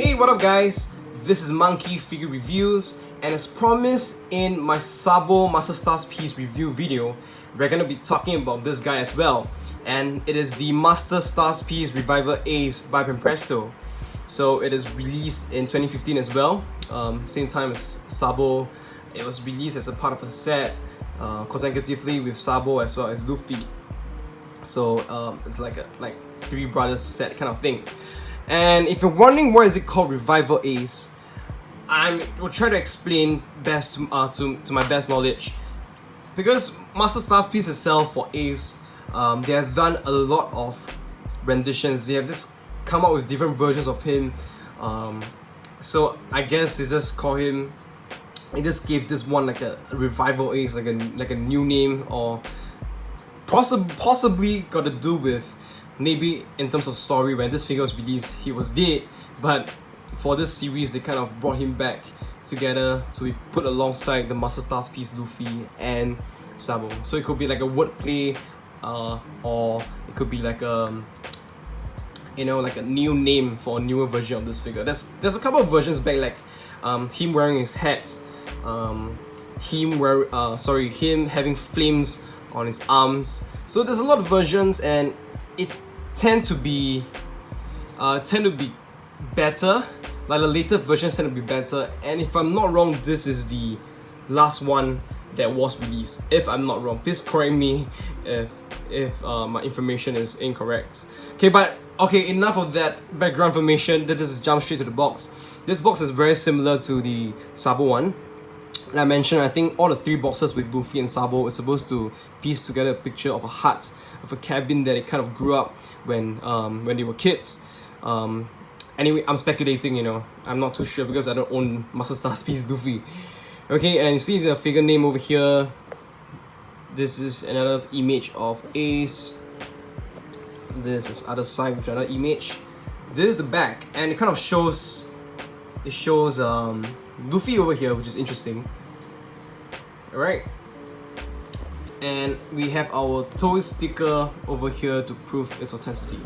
Hey, what up guys? This is Monkey Figure Reviews, and as promised in my Sabo Master Stars piece review video, we're gonna be talking about this guy as well. And it is the Master Stars piece Revival Ace by BANPRESTO. So it is released in 2015 as well, same time as Sabo. It was released as a part of a set, consecutively with Sabo as well as Luffy. So it's like a three brothers set kind of thing. And if you're wondering why is it called Revival Ace, I will try to explain best to my best knowledge. Because Master Stars piece itself for Ace, they have done a lot of renditions. They have just come up with different versions of him. So I guess they just call him. They just gave this one like a Revival Ace, like a new name, or possibly got to do with maybe in terms of story. When this figure was released, he was dead, but for this series they kind of brought him back together to be put alongside the Master Stars piece Luffy and Sabo. So it could be like a wordplay, or it could be like a like a new name for a newer version of this figure. There's a couple of versions back, like him wearing his hat, him having flames on his arms. So there's a lot of versions, and it tend to be better. Like the later versions tend to be better, and if I'm not wrong, this is the last one that was released. If I'm not wrong, please correct me if my information is incorrect. Okay, enough of that background information. Let's just jump straight to the box. This box is very similar to the Sabo one. Like I mentioned, I think all the three boxes with Luffy and Sabo is supposed to piece together a picture of a hut, of a cabin that they kind of grew up when they were kids. Anyway, I'm speculating, I'm not too sure because I don't own Master Stars piece Luffy. Okay, and you see the figure name over here. This is another image of Ace. This is other side with another image. This is the back, and it kind of shows. It shows Luffy over here, which is interesting. Alright. And we have our toy sticker over here to prove its authenticity.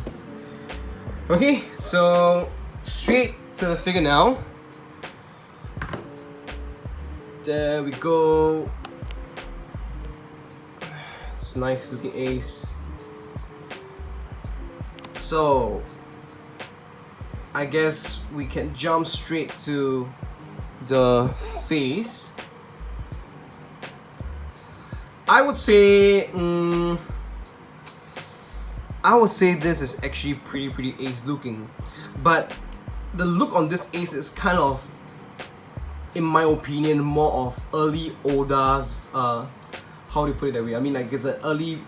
Okay, so straight to the figure now. There we go. It's nice looking Ace. So I guess we can jump straight to the face. I would say this is actually pretty Ace looking, but the look on this Ace is kind of, in my opinion, more of early Oda's, how do you put it that way? I mean, like, it's an early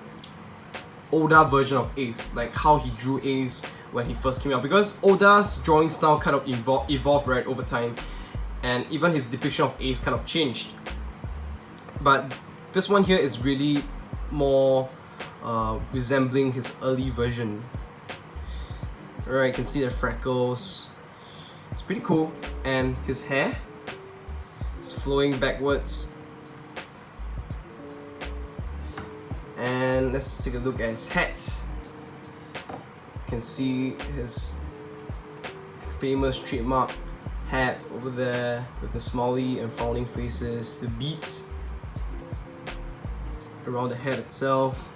Oda version of Ace, like how he drew Ace when he first came out, because Oda's drawing style kind of evolved right over time, and even his depiction of Ace kind of changed. But this one here is really more resembling his early version. Alright, you can see the freckles. It's pretty cool, and his hair is flowing backwards. And let's take a look at his hat. You can see his famous trademark hat over there with the smiley and frowning faces, the beads around the head itself,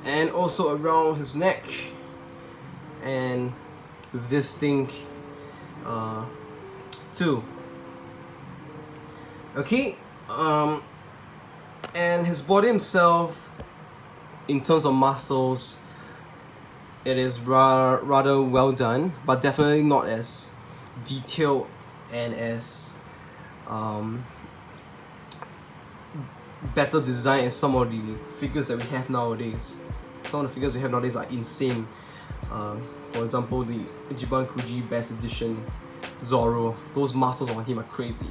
and also around his neck, and with this thing too. Okay, and his body himself, in terms of muscles, it is rather well done, but definitely not as detailed and as better design as some of the figures that we have nowadays. Some of the figures we have nowadays are insane. For example, the Ichiban Kuji Best Edition Zoro, those muscles on him are crazy.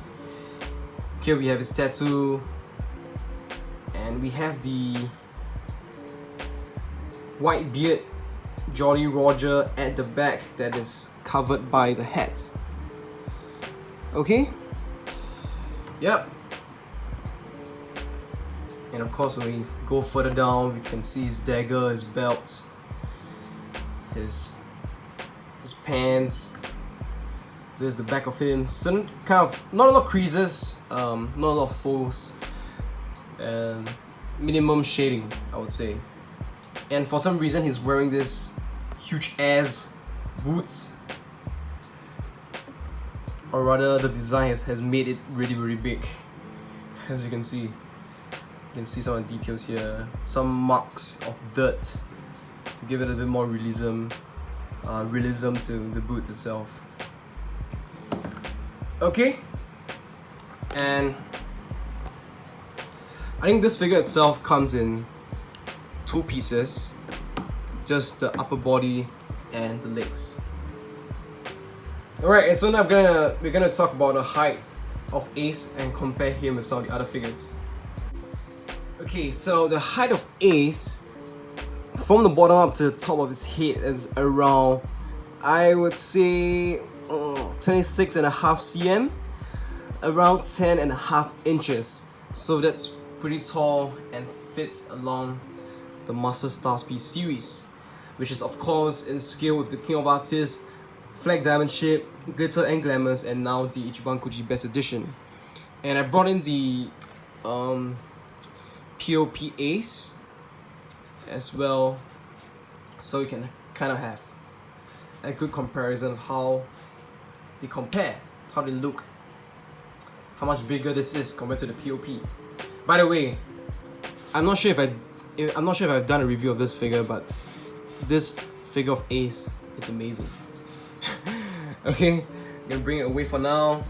Here we have his tattoo, and we have the white beard Jolly Roger at the back that is covered by the hat. Okay? Yep. And of course, when we go further down, we can see his dagger, his belt, his pants, There's the back of him. Some kind of not a lot of creases, not a lot of folds, and minimum shading, I would say. And for some reason, he's wearing this huge ass boots, or rather, the design has made it really big. As you can see some of the details here. Some marks of dirt to give it a bit more realism to the boot itself. Okay, and I think this figure itself comes in 2 pieces, just the upper body and the legs. Alright, and so now we're gonna talk about the height of Ace and compare him with some of the other figures. Okay, so the height of Ace from the bottom up to the top of his head is around, I would say, 26.5 cm, around 10.5 inches. So that's pretty tall and fits along the Master Stars Piece series, which is of course in scale with the King of Artists, Flag Diamond Ship, Glitter and Glamours, and now the Ichiban Kuji Best Edition. And I brought in the POP Ace as well, so you can kind of have a good comparison of how they compare, how they look, how much bigger this is compared to the POP. By the way, I'm not sure if I've done a review of this figure, but this figure of Ace, it's amazing. Okay, I'm gonna bring it away for now,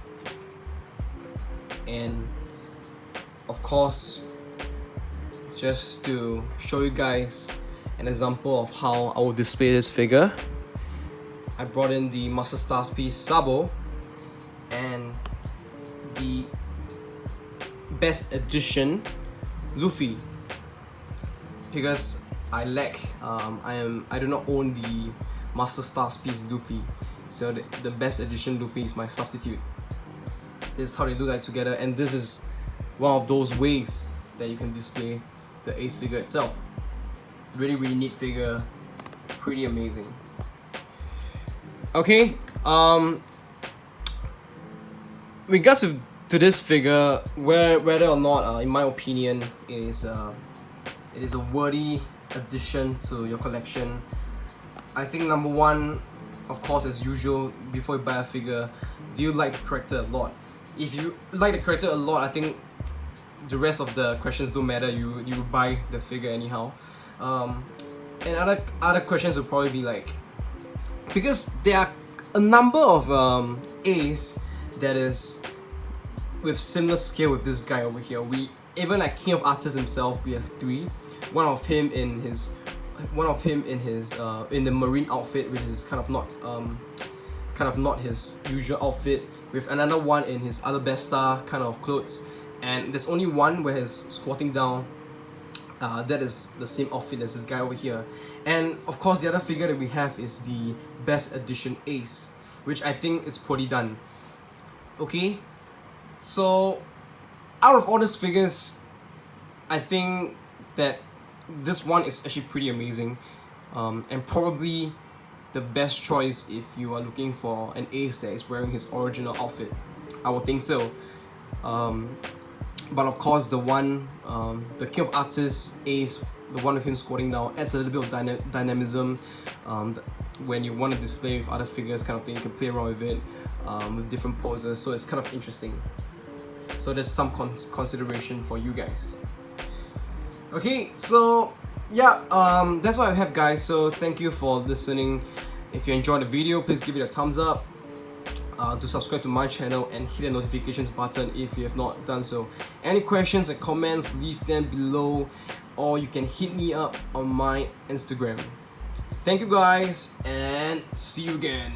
and of course, just to show you guys an example of how I will display this figure, I brought in the Master Stars Piece Sabo and the Best Edition Luffy, because I lack, I do not own the Master Stars Piece Luffy, so the Best Edition Luffy is my substitute. This is how they look like together, and this is one of those ways that you can display the Ace figure itself. Really neat figure, pretty amazing. Okay, regards to this figure, whether or not, in my opinion, it is a worthy addition to your collection, I think number one, of course, as usual, before you buy a figure, do you like the character a lot? If you like the character a lot, I think the rest of the questions don't matter. You buy the figure anyhow. And other questions will probably be like, because there are a number of Ace that is with similar scale with this guy over here. We even like King of Artists himself, we have 3. One of him in the marine outfit, which is kind of not his usual outfit, with another one in his Alabasta kind of clothes, and there's only one where he's squatting down. That is the same outfit as this guy over here. And of course, the other figure that we have is the Best Edition Ace, which I think is pretty done. Okay, so out of all these figures, I think that this one is actually pretty amazing, and probably the best choice if you are looking for an Ace that is wearing his original outfit. I would think so. But of course, the King of Artists Ace, the one with him squatting down, adds a little bit of dynamism. When you want to display with other figures, kind of thing, you can play around with it with different poses. So it's kind of interesting. So there's some consideration for you guys. Okay, so yeah, that's all I have, guys. So thank you for listening. If you enjoyed the video, please give it a thumbs up. To subscribe to my channel and hit the notifications button if you have not done so. Any questions and comments, leave them below, or you can hit me up on my Instagram. Thank you guys, and see you again.